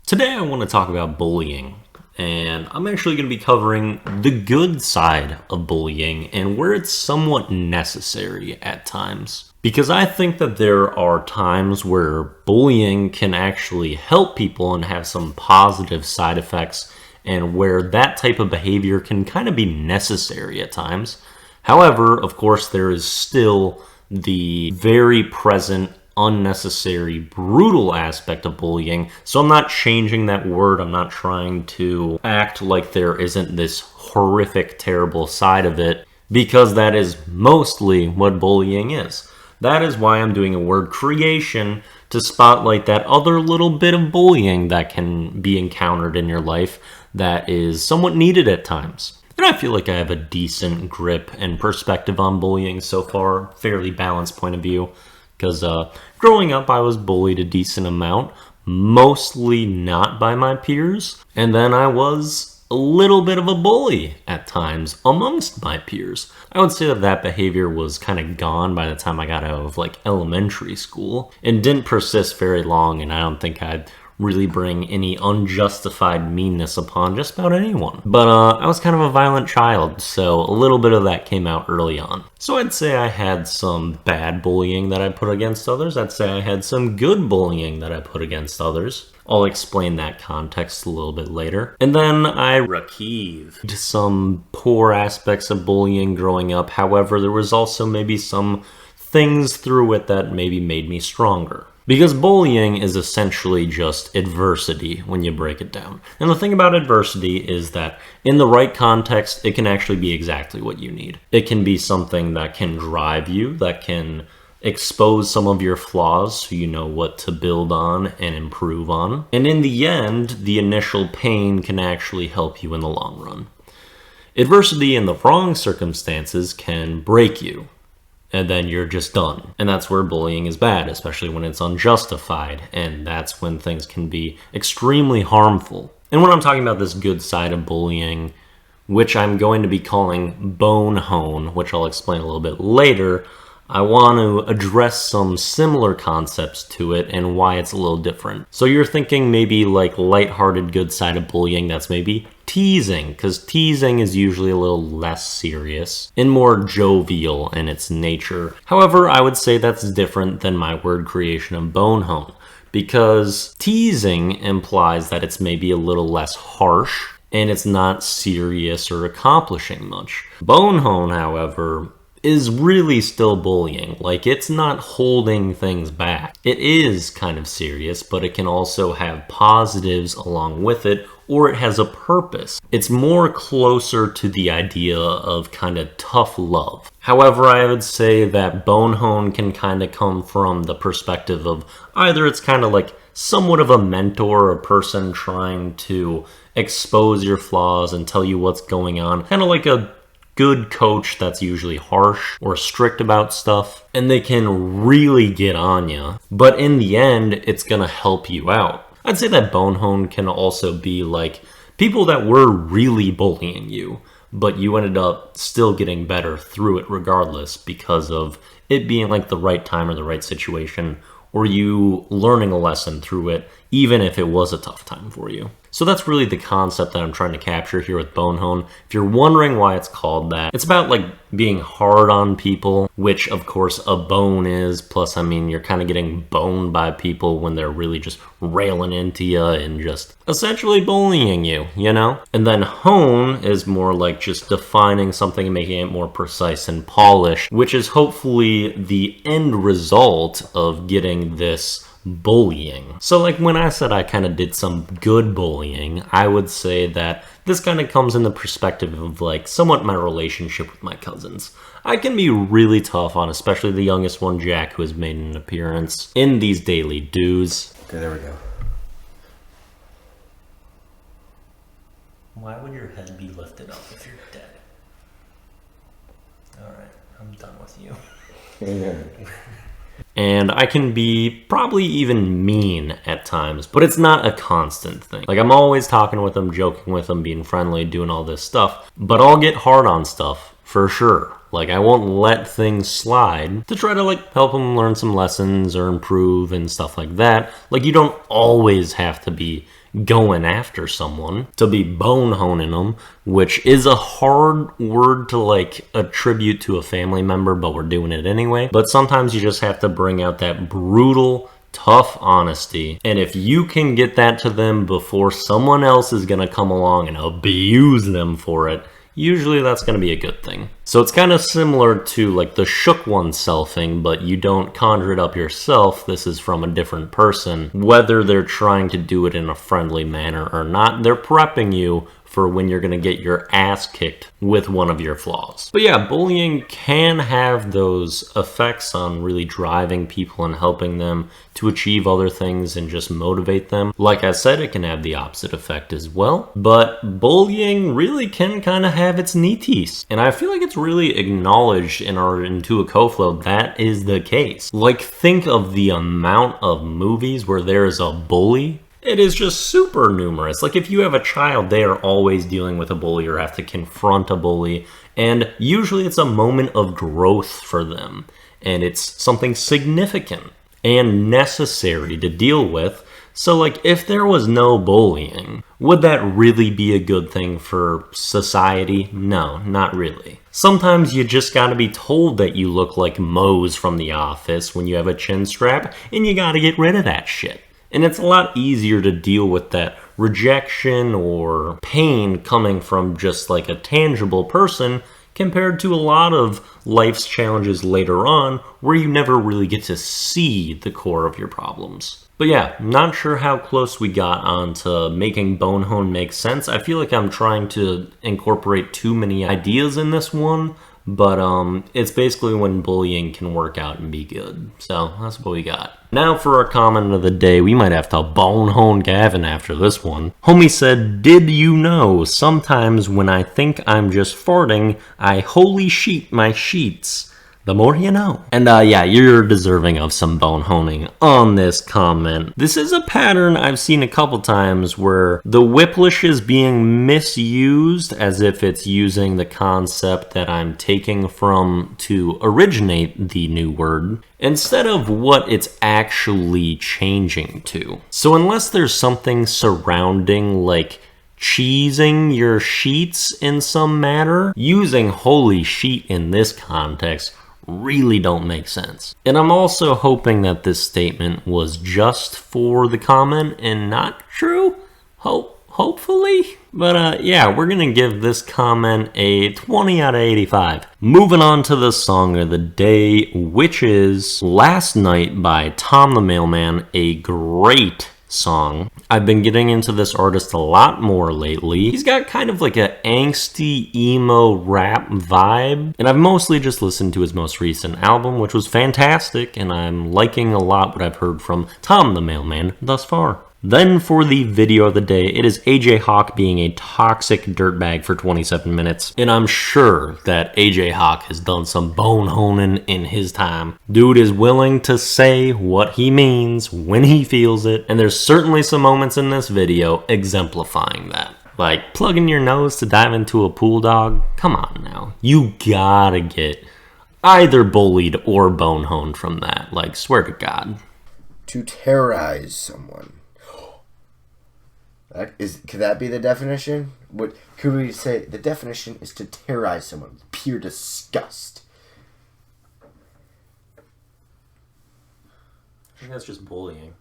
Today I want to talk about bullying, and I'm actually going to be covering the good side of bullying and where it's somewhat necessary at times. Because I think that there are times where bullying can actually help people and have some positive side effects, and where that type of behavior can kind of be necessary at times. However, of course, there is still the very present unnecessary, brutal aspect of bullying. So I'm not changing that word. I'm not trying to act like there isn't this horrific, terrible side of it, because that is mostly what bullying is. That is why I'm doing a word creation to spotlight that other little bit of bullying that can be encountered in your life that is somewhat needed at times. And I feel like I have a decent grip and perspective on bullying so far, fairly balanced point of view. Because growing up, I was bullied a decent amount, mostly not by my peers. And then I was a little bit of a bully at times amongst my peers. I would say that that behavior was kind of gone by the time I got out of elementary school and didn't persist very long. And I don't think I'd really bring any unjustified meanness upon just about anyone. But I was kind of a violent child, so a little bit of that came out early on. So I'd say I had some bad bullying that I put against others. I'd say I had some good bullying that I put against others. I'll explain that context a little bit later. And then I received some poor aspects of bullying growing up. However, there was also maybe some things through it that maybe made me stronger. Because bullying is essentially just adversity when you break it down. And the thing about adversity is that in the right context, it can actually be exactly what you need. It can be something that can drive you, that can expose some of your flaws so you know what to build on and improve on. And in the end, the initial pain can actually help you in the long run. Adversity in the wrong circumstances can break you, and then you're just done. And that's where bullying is bad, especially when it's unjustified, and that's when things can be extremely harmful. And when I'm talking about this good side of bullying, which I'm going to be calling bone hone, which I'll explain a little bit later, I want to address some similar concepts to it and why it's a little different. So you're thinking maybe lighthearted good side of bullying, that's maybe teasing, because teasing is usually a little less serious and more jovial in its nature. However, I would say that's different than my word creation of bone hone, because teasing implies that it's maybe a little less harsh and it's not serious or accomplishing much. Bone hone, however, is really still bullying. It's not holding things back. It is kind of serious, but it can also have positives along with it, or it has a purpose. It's more closer to the idea of kind of tough love. However, I would say that bone hone can kind of come from the perspective of either it's kind of somewhat of a mentor or person trying to expose your flaws and tell you what's going on, kind of like a good coach that's usually harsh or strict about stuff, and they can really get on you, but in the end, it's gonna help you out. I'd say that bone hone can also be people that were really bullying you, but you ended up still getting better through it regardless because of it being the right time or the right situation, or you learning a lesson through it, even if it was a tough time for you. So that's really the concept that I'm trying to capture here with bone hone. If you're wondering why it's called that, it's about being hard on people, which of course a bone is. Plus, you're kind of getting boned by people when they're really just railing into you and just essentially bullying you, you know? And then hone is more just defining something and making it more precise and polished, which is hopefully the end result of getting this bullying. So when I said I kind of did some good bullying, I would say that this kind of comes in the perspective of somewhat my relationship with my cousins. I can be really tough on especially the youngest one, Jack, who has made an appearance in these daily dues. Okay, there we go. Why would your head be lifted up if you're dead? Alright, I'm done with you. Amen. And I can be probably even mean at times, but it's not a constant thing. I'm always talking with them, joking with them, being friendly, doing all this stuff, but I'll get hard on stuff for sure. I won't let things slide to try to help them learn some lessons or improve and stuff like that. You don't always have to be going after someone, to be bone honing them, which is a hard word to like attribute to a family member, but we're doing it anyway. But sometimes you just have to bring out that brutal, tough honesty. And if you can get that to them before someone else is going to come along and abuse them for it, usually that's going to be a good thing. So it's kind of similar to like the shook oneself thing, but you don't conjure it up yourself. This is from a different person. Whether they're trying to do it in a friendly manner or not, they're prepping you for when you're going to get your ass kicked with one of your flaws. But yeah, bullying can have those effects on really driving people and helping them to achieve other things and just motivate them. Like I said, it can have the opposite effect as well. But bullying really can kind of have its nitis. And I feel like it's really acknowledged in our Intuit CoFlow that is the case. Like, think of the amount of movies where there is a bully. It is just super numerous. Like, if you have a child, they are always dealing with a bully or have to confront a bully. And usually it's a moment of growth for them. And it's something significant and necessary to deal with. So, like, if there was no bullying, would that really be a good thing for society? No, not really. Sometimes you just gotta be told that you look like Mose from The Office when you have a chin strap, and you gotta get rid of that shit. And it's a lot easier to deal with that rejection or pain coming from just like a tangible person compared to a lot of life's challenges later on where you never really get to see the core of your problems. But yeah, not sure how close we got on to making Bonehone make sense. I feel like I'm trying to incorporate too many ideas in this one, but it's basically when bullying can work out and be good. So that's what we got. Now for our comment of the day, we might have to bone-hone Gavin after this one. Homie said, "Did you know sometimes when I think I'm just farting, I holy sheet my sheets? The more you know." And yeah, you're deserving of some bone honing on this comment. This is a pattern I've seen a couple times where the Wiplish is being misused as if it's using the concept that I'm taking from to originate the new word, instead of what it's actually changing to. So unless there's something surrounding like cheesing your sheets in some manner, using holy sheet in this context really don't make sense. And I'm also hoping that this statement was just for the comment and not true. Hopefully. But yeah, we're gonna give this comment a 20 out of 85. Moving on to the song of the day, which is Last Night by Tom the Mailman, a great song. I've been getting into this artist a lot more lately. He's got kind of like a angsty emo rap vibe, and I've mostly just listened to his most recent album, which was fantastic, and I'm liking a lot what I've heard from Tom the Mailman thus far. Then for the video of the day, it is AJ Hawk being a toxic dirtbag for 27 minutes. And I'm sure that AJ Hawk has done some bone honing in his time. Dude is willing to say what he means when he feels it. And there's certainly some moments in this video exemplifying that. Like plugging your nose to dive into a pool, dog. Come on now. You gotta get either bullied or bone honed from that. Like, swear to God. To terrorize someone. Could that be the definition? What could we say? The definition is to terrorize someone. Pure disgust. I think that's just bullying.